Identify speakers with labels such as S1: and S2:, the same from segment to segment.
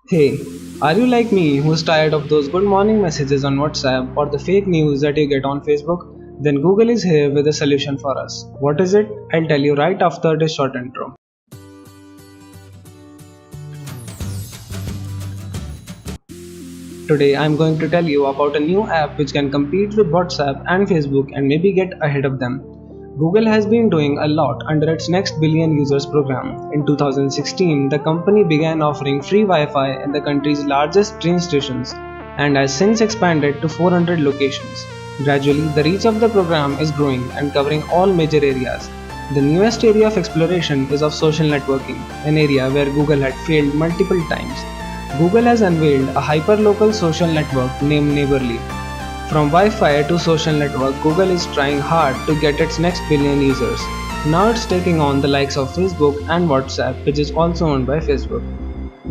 S1: Hey, are you like me who's tired of those good morning messages on WhatsApp or the fake news that you get on Facebook? Then Google is here with a solution for us. What is it? I'll tell you right after this short intro. Today I'm going to tell you about a new app which can compete with WhatsApp and Facebook and maybe get ahead of them. Google has been doing a lot under its Next Billion Users program. In 2016, the company began offering free Wi-Fi in the country's largest train stations and has since expanded to 400 locations. Gradually, the reach of the program is growing and covering all major areas. The newest area of exploration is of social networking, an area where Google had failed multiple times. Google has unveiled a hyperlocal social network named Neighborly. From Wi-Fi to social network, Google is trying hard to get its next billion users. Now it's taking on the likes of Facebook and WhatsApp, which is also owned by Facebook.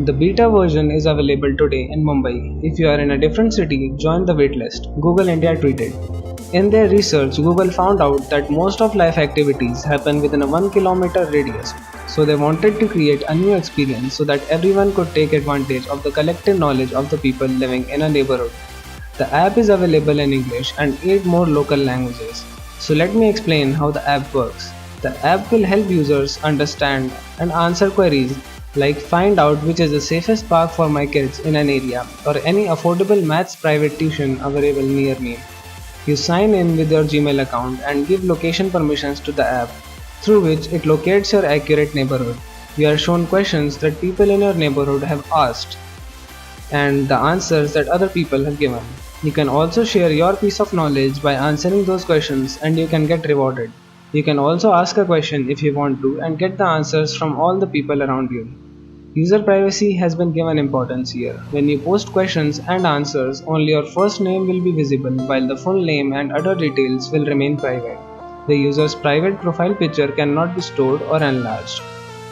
S1: The beta version is available today in Mumbai. If you are in a different city, join the waitlist, Google India tweeted. In their research, Google found out that most of life activities happen within a 1 kilometer radius. So they wanted to create a new experience so that everyone could take advantage of the collective knowledge of the people living in a neighborhood. The app is available in English and 8 more local languages. So let me explain how the app works. The app will help users understand and answer queries like find out which is the safest park for my kids in an area or any affordable maths private tuition available near me. You sign in with your Gmail account and give location permissions to the app, through which it locates your accurate neighborhood. You are shown questions that people in your neighborhood have asked and the answers that other people have given. You can also share your piece of knowledge by answering those questions and you can get rewarded. You can also ask a question if you want to and get the answers from all the people around you. User privacy has been given importance here. When you post questions and answers, only your first name will be visible while the full name and other details will remain private. The user's private profile picture cannot be stored or enlarged.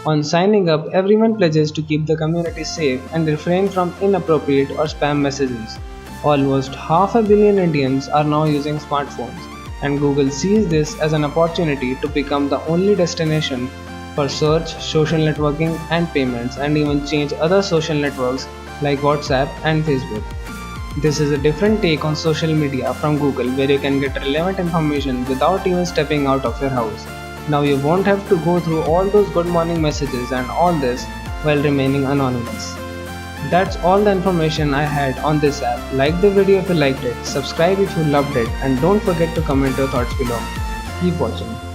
S1: On signing up, everyone pledges to keep the community safe and refrain from inappropriate or spam messages. Almost half a billion Indians are now using smartphones, and Google sees this as an opportunity to become the only destination for search, social networking, and payments, and even change other social networks like WhatsApp and Facebook. This is a different take on social media from Google where you can get relevant information without even stepping out of your house. Now you won't have to go through all those good morning messages and all this while remaining anonymous. That's all the information I had on this app. Like the video if you liked it, subscribe if you loved it, and don't forget to comment your thoughts below. Keep watching.